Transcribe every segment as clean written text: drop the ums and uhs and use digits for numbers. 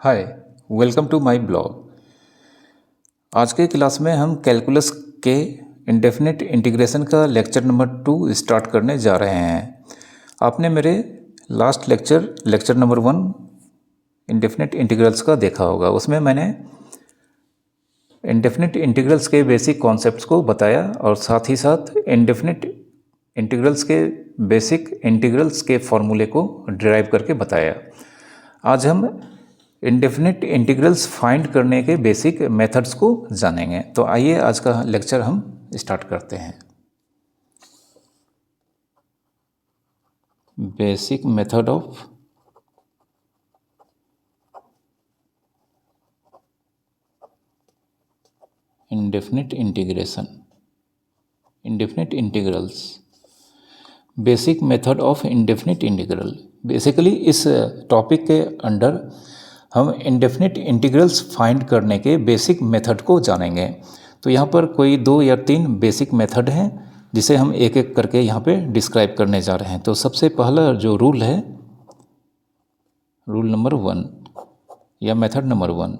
Hi, welcome to my blog. आज के class में हम कैलकुलस के इंडेफिनिट इंटीग्रेशन का लेक्चर नंबर 2 स्टार्ट करने जा रहे हैं। आपने मेरे last lecture number 1 indefinite integrals का देखा होगा। उसमें मैंने इंडेफिनिट इंटीग्रल्स के बेसिक कॉन्सेप्ट्स को बताया और साथ ही साथ इंडेफिनिट इंटीग्रल्स के बेसिक इंटीग्रल्स के फॉर्मूले को डिराइव करके बताया। आज हम इंडेफिनिट इंटीग्रल्स फाइंड करने के बेसिक मेथड्स को जानेंगे। तो आइए आज का लेक्चर हम स्टार्ट करते हैं। Basic method of indefinite integrals. Basic method of indefinite integral. Basically इस टॉपिक के अंडर हम इंडेफिनिट इंटीग्रल्स फाइंड करने के बेसिक मेथड को जानेंगे। तो यहाँ पर कोई 2 या 3 बेसिक मेथड हैं जिसे हम एक एक करके यहाँ पे डिस्क्राइब करने जा रहे हैं। तो सबसे पहला जो रूल है, रूल नंबर 1 या मेथड नंबर 1,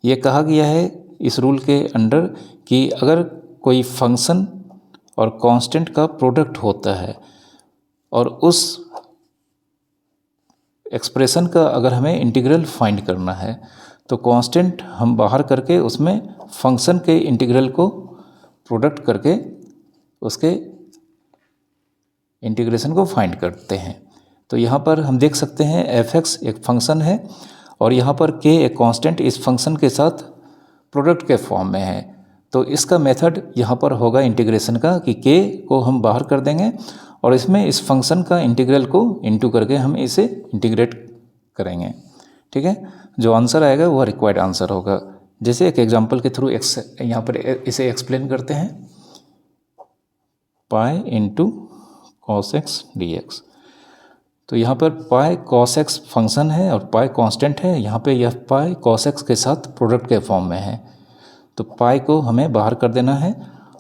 ये कहा गया है इस रूल के अंडर कि अगर कोई फंक्शन और कांस्टेंट का प्रोडक्ट होता है और उस एक्सप्रेशन का अगर हमें इंटीग्रल फाइंड करना है तो कांस्टेंट हम बाहर करके उसमें फंक्शन के इंटीग्रल को प्रोडक्ट करके उसके इंटीग्रेशन को फाइंड करते हैं। तो यहाँ पर हम देख सकते हैं f(x) एक फंक्शन है और यहाँ पर k एक कांस्टेंट इस फंक्शन के साथ प्रोडक्ट के फॉर्म में है। तो इसका मेथड यहाँ पर होगा इंटीग्रेशन का कि k को हम बाहर कर देंगे और इसमें इस फंक्शन का इंटीग्रल को इनटू करके हम इसे इंटीग्रेट करेंगे। ठीक है, जो आंसर आएगा वह रिक्वायर्ड आंसर होगा। जैसे एक एग्जांपल के थ्रू यहाँ पर इसे एक्सप्लेन करते हैं। Pi into cos x dx। तो यहाँ पर पाई कॉस एक्स फंक्शन है और पाई कांस्टेंट है। यहाँ पे यह पाई कॉस एक्स के साथ प्रोडक्ट के फॉर्म में है। तो पाई को हमें बाहर कर देना है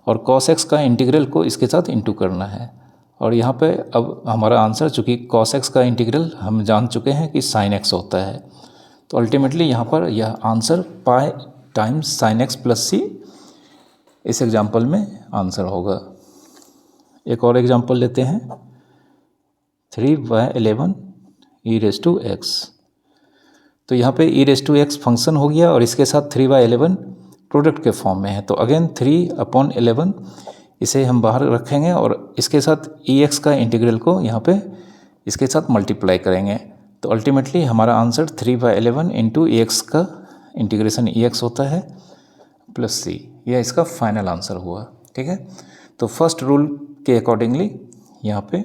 और कॉस एक्स का इंटीग्रल को इसके साथ इंटू करना है। और यहाँ पे अब हमारा आंसर, चूँकि कॉस एक्स का इंटीग्रल हम जान चुके हैं कि साइन एक्स होता है, तो अल्टीमेटली यहाँ पर यह answer pi times sine x plus c इस एग्जांपल में आंसर होगा। एक और एग्जांपल लेते हैं, 3/11 e⁻x। तो यहाँ पे e⁻x फंक्शन हो गया और इसके साथ 3/11 प्रोडक्ट के फॉर्म में है। तो अगेन 3/11 इसे हम बाहर रखेंगे और इसके साथ ex का इंटीग्रल को यहाँ पे इसके साथ मल्टीप्लाई करेंगे। तो अल्टीमेटली हमारा आंसर 3/11 इंटू ex का इंटीग्रेशन ex होता है प्लस c। यह इसका फाइनल आंसर हुआ। ठीक है, तो फर्स्ट रूल के अकॉर्डिंगली यहाँ पे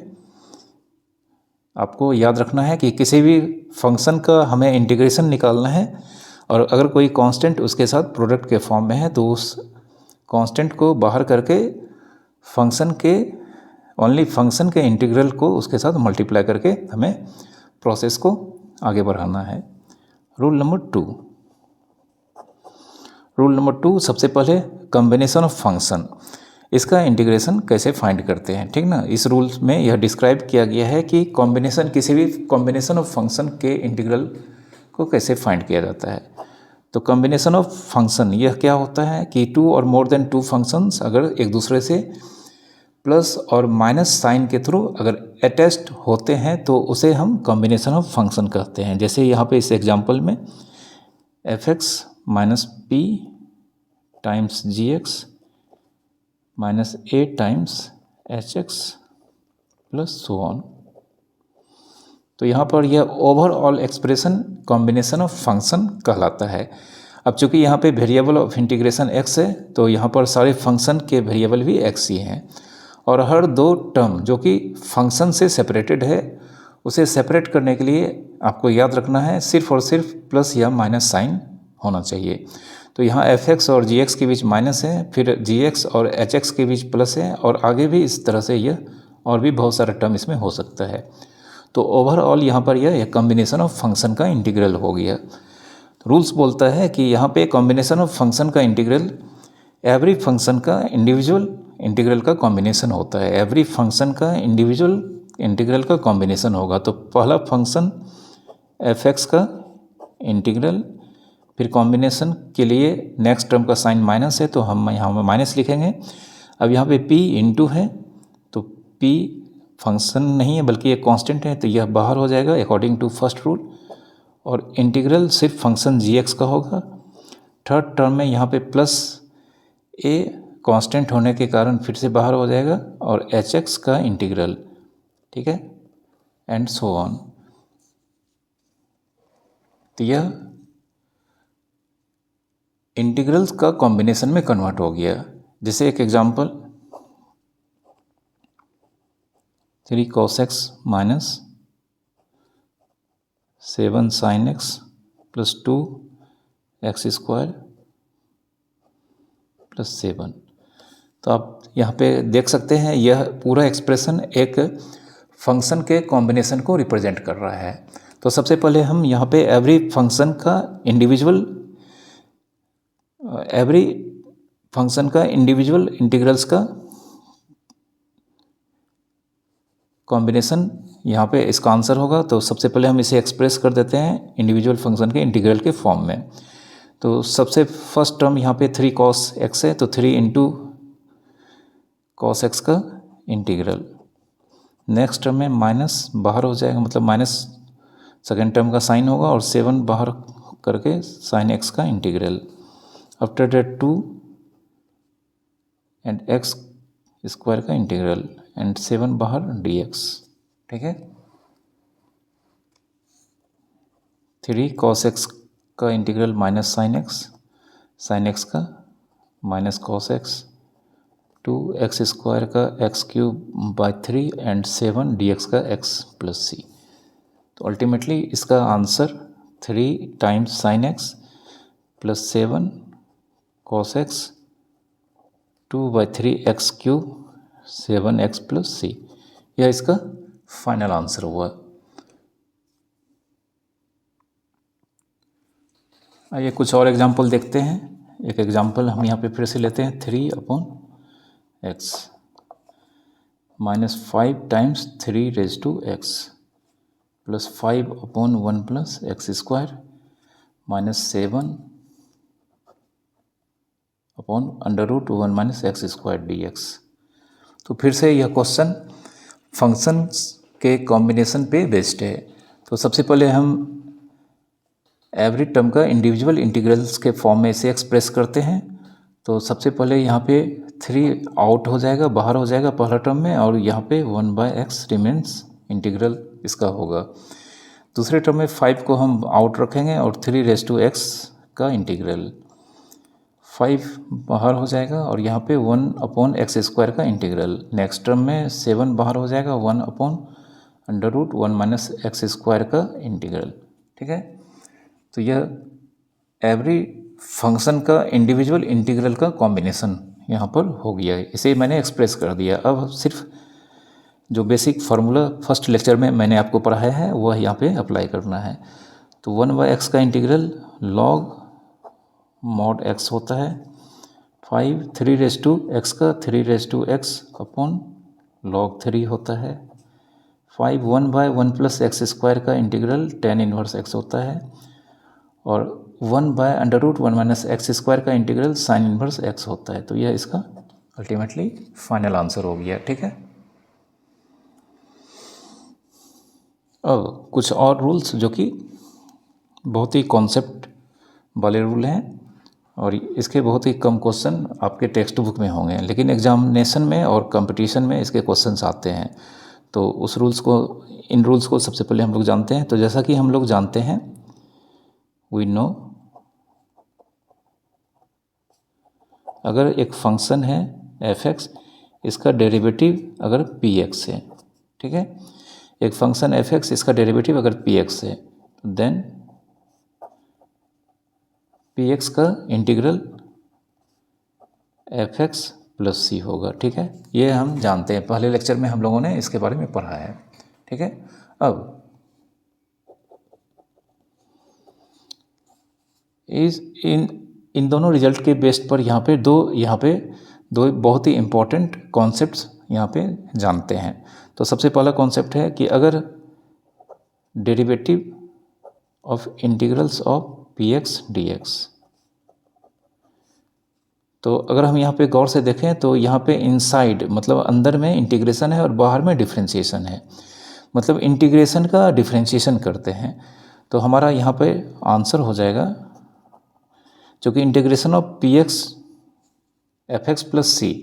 आपको याद रखना है कि किसी भी फंक्शन का हमें इंटीग्रेशन निकालना है और अगर कोई कांस्टेंट उसके साथ प्रोडक्ट के फॉर्म में है तो उस कांस्टेंट को बाहर करके फंक्शन के इंटीग्रल को उसके साथ मल्टीप्लाई करके हमें प्रोसेस को आगे बढ़ाना है। रूल नंबर 2, सबसे पहले कॉम्बिनेशन ऑफ फंक्शन, इसका इंटीग्रेशन कैसे फाइंड करते हैं। ठीक ना, इस रूल में यह डिस्क्राइब किया गया है कि किसी भी कॉम्बिनेशन ऑफ फंक्शन के इंटीग्रल को कैसे फाइंड किया जाता है। तो कॉम्बिनेशन ऑफ फंक्शन यह क्या होता है कि 2 और मोर देन 2 फंक्शंस अगर एक दूसरे से प्लस और माइनस साइन के थ्रू अगर अटैच्ड होते हैं तो उसे हम कॉम्बिनेशन ऑफ फंक्शन कहते हैं। जैसे यहाँ पे इस एग्जांपल में f(x) minus p times gx minus a times hx plus so on. तो यहाँ पर यह overall expression combination of function कहलाता है। अब चूंकि यहाँ पे वेरिएबल ऑफ इंटीग्रेशन x है तो यहाँ पर सारे फंक्शन के वेरिएबल भी x ही हैं और हर 2 टर्म जो कि फंक्शन से सेपरेटेड है उसे सेपरेट करने के लिए आपको याद रखना है सिर्फ और सिर्फ प्लस या माइनस साइन होना चाहिए। तो यहाँ f(x) और gx के बीच माइनस है, फिर gx और hx के बीच प्लस है और आगे भी इस तरह से यह और भी बहुत सारा टर्म इसमें हो सकता है। तो ओवरऑल यहाँ पर यह कॉम्बिनेशन ऑफ फंक्शन का इंटीग्रल हो गया। रूल्स बोलता है कि यहाँ पे कॉम्बिनेशन ऑफ फंक्शन का इंटीग्रल एवरी फंक्शन का इंडिविजुअल इंटीग्रल का कॉम्बिनेशन होता है। एवरी फंक्शन का इंडिविजुअल इंटीग्रल का कॉम्बिनेशन होगा। तो पहला फंक्शन f(x) का इंटीग्रल फिर कॉम्बिनेशन के लिए नेक्स्ट टर्म का साइन माइनस है तो हम यहाँ में माइनस लिखेंगे। अब यहाँ पे p इंटू है तो p फंक्शन नहीं है बल्कि एक कांस्टेंट है तो यह बाहर हो जाएगा अकॉर्डिंग टू फर्स्ट रूल, और इंटीग्रल सिर्फ फंक्शन g का होगा। थर्ड टर्म में यहाँ पे प्लस a कांस्टेंट होने के कारण फिर से बाहर हो जाएगा और hx का इंटीग्रल, ठीक है, एंड सो ऑन। तो यह इंटीग्रल्स का कॉम्बिनेशन में कन्वर्ट हो गया। जैसे एक example 3 cos x minus 7 sin x plus 2 x square plus 7। तो आप यहाँ पे देख सकते हैं यह पूरा एक्सप्रेशन एक फंक्शन के कॉम्बिनेशन को रिप्रेजेंट कर रहा है। तो सबसे पहले हम यहाँ पे एवरी फंक्शन का इंडिविजुअल इंटीग्रल्स का कॉम्बिनेशन यहाँ पे इसका आंसर होगा। तो सबसे पहले हम इसे एक्सप्रेस कर देते हैं इंडिविजुअल फंक्शन के इंटीग्रल के फॉर्म में। तो सबसे फर्स्ट टर्म यहाँ पे 3 cos x है तो 3 इंटू cos x का इंटीग्रल। नेक्स्ट टर्म में माइनस बाहर हो जाएगा, मतलब माइनस सेकेंड टर्म का साइन होगा और 7 बाहर करके साइन x का integral. After that 2 and x square का इंटीग्रल एंड 7 बाहर dx, ठीक है। 3 cos x का इंटीग्रल माइनस साइन x का minus cos x, 2 x square का x cube by 3 and 7 dx का x प्लस c। तो अल्टीमेटली इसका answer 3 times sign x plus 7 cos x 2/3 x cube 7x plus c, यह इसका final answer हुआ। आइए कुछ और एग्जाम्पल देखते हैं। एक एग्जाम्पल हम यहाँ पे फिर से लेते हैं 3/x minus 5 times 3 raise to x plus 5/1 plus x square minus 7 upon under root 1 minus x square dx। तो फिर से यह क्वेश्चन फंक्शंस के कॉम्बिनेशन पे बेस्ड है। तो सबसे पहले हम एवरी टर्म का इंडिविजुअल इंटीग्रल्स के फॉर्म में इसे एक्सप्रेस करते हैं। तो सबसे पहले यहाँ पे 3 आउट हो जाएगा, बाहर हो जाएगा पहला टर्म में, और यहाँ पे 1/x रिमेन्स इंटीग्रल इसका होगा। दूसरे टर्म में 5 को हम आउट रखेंगे और 3 रेज टू x का इंटीग्रल, 5 बाहर हो जाएगा और यहाँ पे 1/x स्क्वायर का इंटीग्रल। नेक्स्ट टर्म में 7 बाहर हो जाएगा, 1/√1 माइनस x स्क्वायर का इंटीग्रल, ठीक है। तो यह एवरी फंक्शन का इंडिविजुअल इंटीग्रल का कॉम्बिनेशन यहाँ पर हो गया है, इसे मैंने एक्सप्रेस कर दिया। अब सिर्फ जो बेसिक फार्मूला फर्स्ट लेक्चर में मैंने आपको पढ़ाया है वह यहाँ पे अप्लाई करना है। तो 1/x का इंटीग्रल लॉग मॉड x होता है, 3 रेज टू x का 3 raise to x upon log 3 होता है, 1/1 प्लस x स्क्वायर का इंटीग्रल tan इनवर्स x होता है, और 1/√1 माइनस x स्क्वायर का इंटीग्रल साइन इनवर्स x होता है। तो यह इसका अल्टीमेटली फाइनल आंसर हो गया, ठीक है। अब कुछ और रूल्स जो कि बहुत ही कॉन्सेप्ट वाले रूल हैं और इसके बहुत ही कम क्वेश्चन आपके टेक्स्ट बुक में होंगे, लेकिन एग्जामिनेशन में और कंपटीशन में इसके क्वेश्चंस आते हैं। तो इन रूल्स को सबसे पहले हम लोग जानते हैं। तो जैसा कि हम लोग जानते हैं, वी नो, अगर एक फंक्शन है f(x), इसका डेरिवेटिव अगर px है, ठीक है, एक फंक्शन f(x), इसका डेरिवेटिव अगर px है, देन px का इंटीग्रल f(x) प्लस c होगा, ठीक है। ये हम जानते हैं, पहले लेक्चर में हम लोगों ने इसके बारे में पढ़ा है, ठीक है। अब इन दोनों रिजल्ट के बेस पर यहाँ पे दो बहुत ही इम्पोर्टेंट कॉन्सेप्ट्स यहाँ पे जानते हैं। तो सबसे पहला कॉन्सेप्ट है कि अगर derivative of integrals of p x D x. तो अगर हम यहाँ पे गौर से देखें तो यहाँ पे इनसाइड मतलब अंदर में इंटीग्रेशन है और बाहर में डिफ्रेंशिएशन है, मतलब इंटीग्रेशन का डिफ्रेंशिएशन करते हैं। तो हमारा यहाँ पे आंसर हो जाएगा, चूँकि integration of p x f x plus c,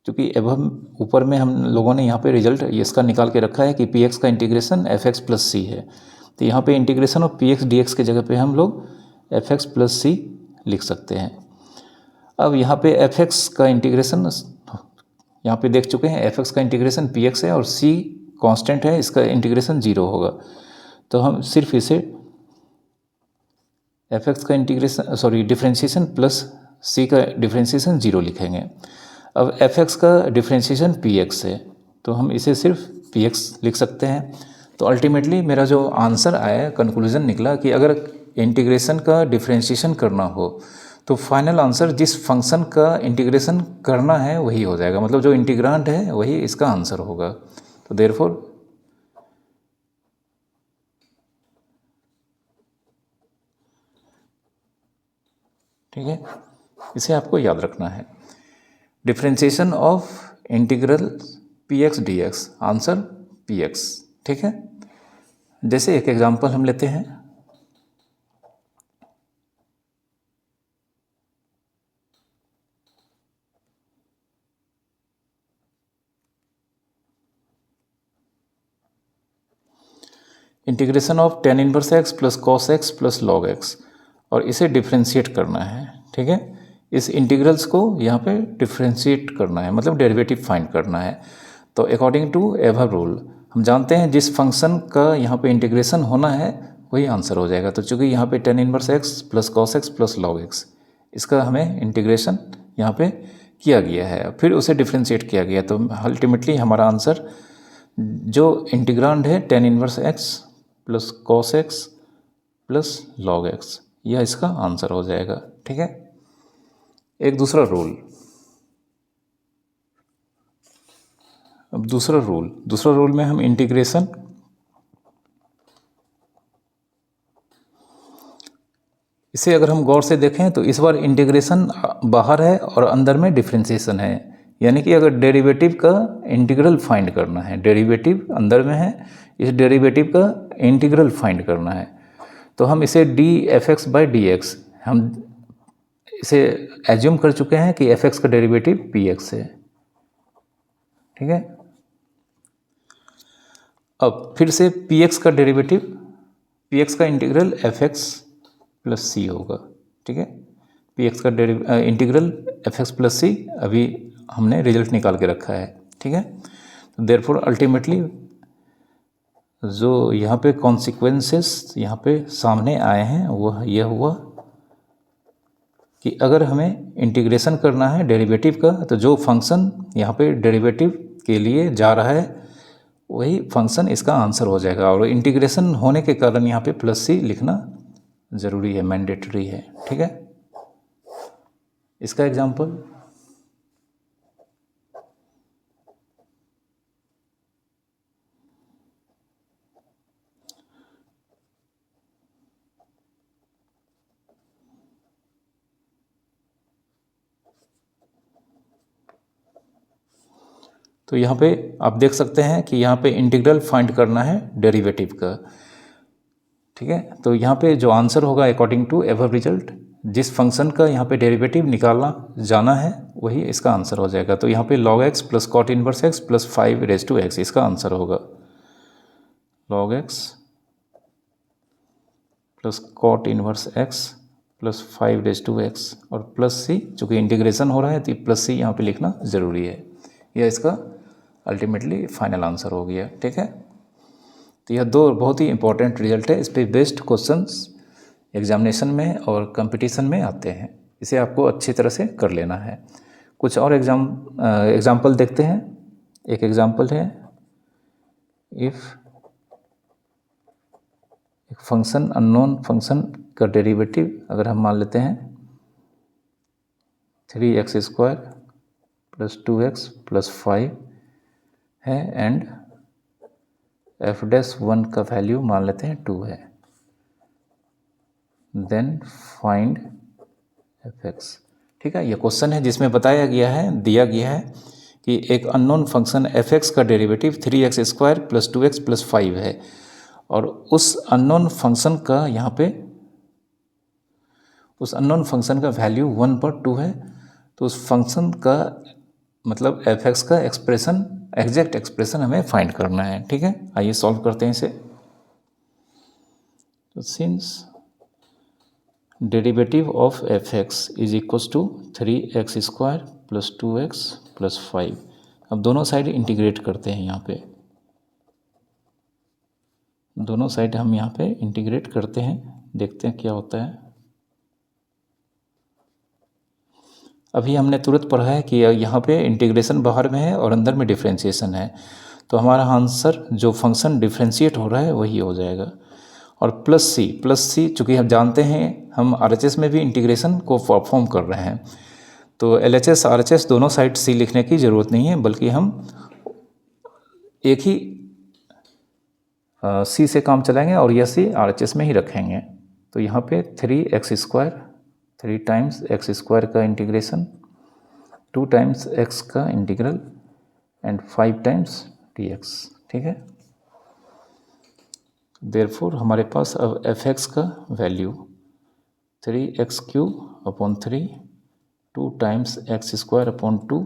क्योंकि अब हम ऊपर में हम लोगों ने यहाँ पे रिजल्ट इसका निकाल के रखा है कि पी एक्स का इंटीग्रेशन एफ एक्स प्लस सी है। तो यहाँ पे integration of p x D x के जगह पे हम लोग एफ एक्स प्लस सी लिख सकते हैं। अब यहाँ पे एफ एक्स का इंटीग्रेशन यहाँ पे देख चुके हैं, एफ एक्स का इंटीग्रेशन पी एक्स है और सी कांस्टेंट है, इसका इंटीग्रेशन 0 होगा। तो हम सिर्फ इसे एफ एक्स का इंटीग्रेशन डिफ्रेंशिएशन प्लस सी का डिफ्रेंशिएशन 0 लिखेंगे। अब एफ एक्स का डिफ्रेंशिएशन पी एक्स है, तो हम इसे सिर्फ पी एक्स लिख सकते हैं। तो अल्टीमेटली मेरा जो आंसर आया, कंक्लूजन निकला कि अगर इंटीग्रेशन का डिफ्रेंशिएशन करना हो तो फाइनल आंसर जिस फंक्शन का इंटीग्रेशन करना है वही हो जाएगा, मतलब जो इंटीग्रांड है वही इसका आंसर होगा। तो देयरफॉर ठीक है, इसे आपको याद रखना है। Differentiation of integral P x D x, answer P x. ठीक है, जैसे एक एग्जांपल हम लेते हैं। Integration of tan inverse x plus cos x plus log x, और इसे डिफ्रेंशिएट करना है। ठीक है, इस इंटीग्रल्स को यहाँ पे डिफ्रेंशिएट करना है, मतलब डेरिवेटिव फाइंड करना है। तो अकॉर्डिंग टू एवर रूल हम जानते हैं जिस फंक्शन का यहाँ पे इंटीग्रेशन होना है वही आंसर हो जाएगा। तो चूँकि यहाँ पे tan inverse x plus cos x plus log x, इसका हमें इंटीग्रेशन यहाँ पे किया गया है, फिर उसे डिफ्रेंशिएट किया गया। तो अल्टीमेटली हमारा आंसर जो इंटीग्रांड है tan inverse x plus cos x plus log x, यह इसका आंसर हो जाएगा। ठीक है, एक दूसरा रूल, अब दूसरा रूल में हम इंटीग्रेशन इसे अगर हम गौर से देखें तो इस बार इंटीग्रेशन बाहर है और अंदर में डिफ्रेंशिएशन है, यानी कि अगर डेरिवेटिव का इंटीग्रल फाइंड करना है, डेरिवेटिव अंदर में है, इस डेरिवेटिव का इंटीग्रल फाइंड करना है, तो हम इसे D F x by D x, हम इसे एज्यूम कर चुके हैं कि एफ एक्स का डेरिवेटिव पी एक्स है। ठीक है, अब फिर से पी एक्स का डेरिवेटिव, पी एक्स का इंटीग्रल एफ एक्स प्लस सी होगा। ठीक है, पी एक्स का इंटीग्रल एफ एक्स प्लस सी अभी हमने रिजल्ट निकाल के रखा है। ठीक है, तो देयरफॉर अल्टीमेटली जो यहाँ पे कॉन्सिक्वेंसेस यहाँ पे सामने आए हैं वह यह हुआ कि अगर हमें इंटीग्रेशन करना है डेरिवेटिव का, तो जो फंक्शन यहाँ पे डेरिवेटिव के लिए जा रहा है वही फंक्शन इसका आंसर हो जाएगा, और इंटीग्रेशन होने के कारण यहाँ पे प्लस सी लिखना ज़रूरी है, मैंडेटरी है। ठीक है, इसका एग्जांपल तो यहाँ पे आप देख सकते हैं कि यहाँ पे इंटीग्रल फाइंड करना है डेरिवेटिव का। ठीक है, तो यहाँ पे जो आंसर होगा अकॉर्डिंग टू एवर रिजल्ट, जिस फंक्शन का यहाँ पे डेरिवेटिव निकालना जाना है वही इसका आंसर हो जाएगा। तो यहाँ पे log x plus cot inverse x plus 5 raise to x, इसका आंसर होगा log x plus cot inverse x plus 5 raise to x, और प्लस सी, चूँकि इंटीग्रेशन हो रहा है तो प्लस सी यहाँ पे लिखना ज़रूरी है। यह इसका अल्टीमेटली फाइनल आंसर हो गया। ठीक है, तो यह दो बहुत ही इंपॉर्टेंट रिजल्ट है, इस पर बेस्ड क्वेश्चंस एग्जामिनेशन में और कंपटीशन में आते हैं, इसे आपको अच्छी तरह से कर लेना है। कुछ और एग्जाम्पल देखते हैं। एक एग्जाम्पल है, इफ़ एक फंक्शन अननोन फंक्शन का डेरिवेटिव अगर हम मान लेते हैं 3x² प्लस 2x प्लस 5 है, एंड f' 1 का वैल्यू मान लेते हैं 2 है, देन फाइंड एफ एक्स। ठीक है, ये क्वेश्चन है जिसमें बताया गया है, दिया गया है कि एक अननोन फंक्शन एफ एक्स का डेरिवेटिव 3x² + 2x + 5 है, और उस अननोन फंक्शन का यहाँ पे उस अननोन फंक्शन का वैल्यू 1/2 है। तो उस फंक्शन का मतलब एफ एक्स का एक्सप्रेशन, एग्जैक्ट एक्सप्रेशन हमें फाइंड करना है। ठीक है, आइए सॉल्व करते हैं इसे। तो since derivative of f x is equals to 3x² + 2x + 5। अब दोनों साइड इंटीग्रेट करते हैं, यहाँ पे दोनों साइड हम यहाँ पे इंटीग्रेट करते हैं, देखते हैं क्या होता है। अभी हमने तुरंत पढ़ा है कि यहाँ पे इंटीग्रेशन बाहर में है और अंदर में डिफ्रेंशिएशन है, तो हमारा आंसर जो फंक्शन डिफ्रेंशिएट हो रहा है वही हो जाएगा। और प्लस सी चूँकि हम जानते हैं हम RHS में भी इंटीग्रेशन को परफॉर्म कर रहे हैं, तो LHS RHS दोनों साइड सी लिखने की ज़रूरत नहीं है, बल्कि हम एक ही सी से काम चलाएंगे और यह सी RHS में ही रखेंगे। तो यहाँ पे 3x², 3 टाइम्स x² का इंटीग्रेशन, 2 टाइम्स x का इंटीग्रल एंड 5 टाइम्स dx। ठीक है, देयरफॉर हमारे पास अब एफ एक्स का value 3x³ 2 times x² 2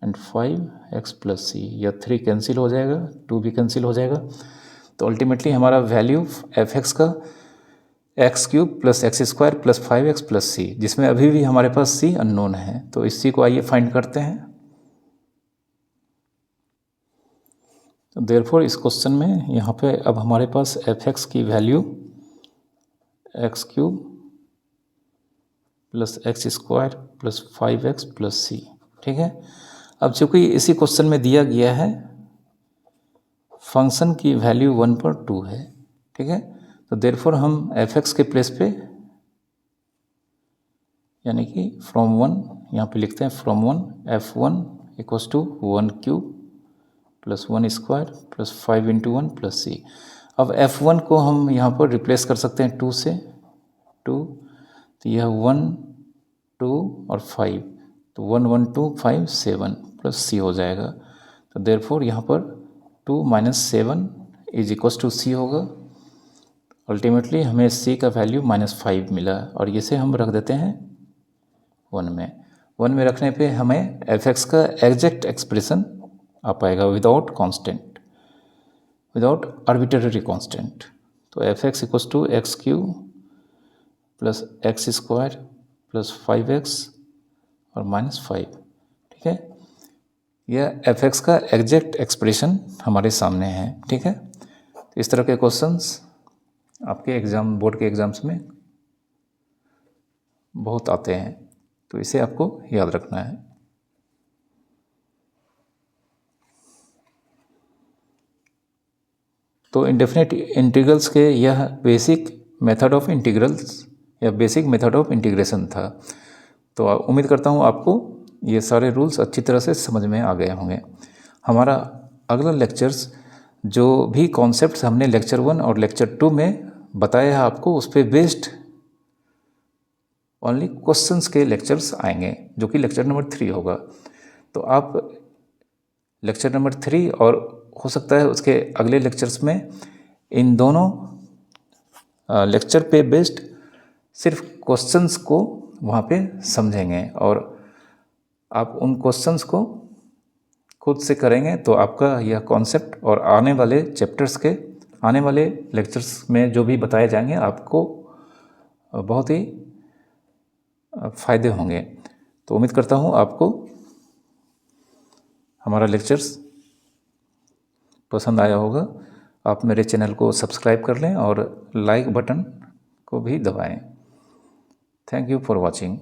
and 5x + c। यह 3 कैंसिल हो जाएगा, 2 भी कैंसिल हो जाएगा, तो अल्टीमेटली हमारा वैल्यू एफ एक्स का x³ + x² + 5x + c, जिसमें अभी भी हमारे पास c अननोन है। तो इस c को आइए फाइंड करते हैं। तो देयरफॉर इस क्वेश्चन में यहाँ पे अब हमारे पास एफ एक्स की value x³ + x² + 5x + c। ठीक है, अब चूँकि इसी क्वेश्चन में दिया गया है फंक्शन की वैल्यू 1/2 है। ठीक है, तो देयरफॉर हम एफ एक्स के प्लेस पे यानी कि फ्रॉम 1 यहाँ पे लिखते हैं, फ्रॉम 1 f1 = 1³ + 1² + 5 × 1 + c। अब f1 को हम यहाँ पर रिप्लेस कर सकते हैं 2 से, 2, तो यह 1, 2 और 5, तो 1, 1, 2, 5, 7 + c हो जाएगा। तो देयरफॉर यहाँ पर 2 - 7 = c होगा। अल्टीमेटली हमें c का वैल्यू -5 मिला, और इसे हम रख देते हैं 1 में। 1 में रखने पे हमें एफ एक्स का एग्जैक्ट एक्सप्रेशन आ पाएगा without constant, without arbitrary constant. तो F x = x³ + x² + 5x और -5। ठीक है, यह एफ एक्स का एग्जैक्ट एक्सप्रेशन हमारे सामने है। ठीक है, तो इस तरह के क्वेश्चंस आपके एग्ज़ाम, बोर्ड के एग्ज़ाम्स में बहुत आते हैं, तो इसे आपको याद रखना है। तो इंडेफिनिट इंटीग्रल्स के यह बेसिक मेथड ऑफ इंटीग्रल्स या बेसिक मेथड ऑफ इंटीग्रेशन था। तो उम्मीद करता हूँ आपको ये सारे रूल्स अच्छी तरह से समझ में आ गए होंगे। हमारा अगला लेक्चर्स, जो भी कॉन्सेप्ट्स हमने लेक्चर 1 और लेक्चर 2 में बताया है आपको, उस पर बेस्ड ओनली क्वेश्चंस के लेक्चर्स आएंगे, जो कि लेक्चर नंबर 3 होगा। तो आप लेक्चर नंबर 3 और हो सकता है उसके अगले लेक्चर्स में इन दोनों लेक्चर पे बेस्ड सिर्फ क्वेश्चंस को वहाँ पे समझेंगे, और आप उन क्वेश्चंस को खुद से करेंगे तो आपका यह कॉन्सेप्ट और आने वाले चैप्टर्स के आने वाले लेक्चर्स में जो भी बताए जाएंगे आपको बहुत ही फ़ायदे होंगे। तो उम्मीद करता हूँ आपको हमारा लेक्चर्स पसंद आया होगा। आप मेरे चैनल को सब्सक्राइब कर लें और लाइक बटन को भी दबाएं। Thank you for watching.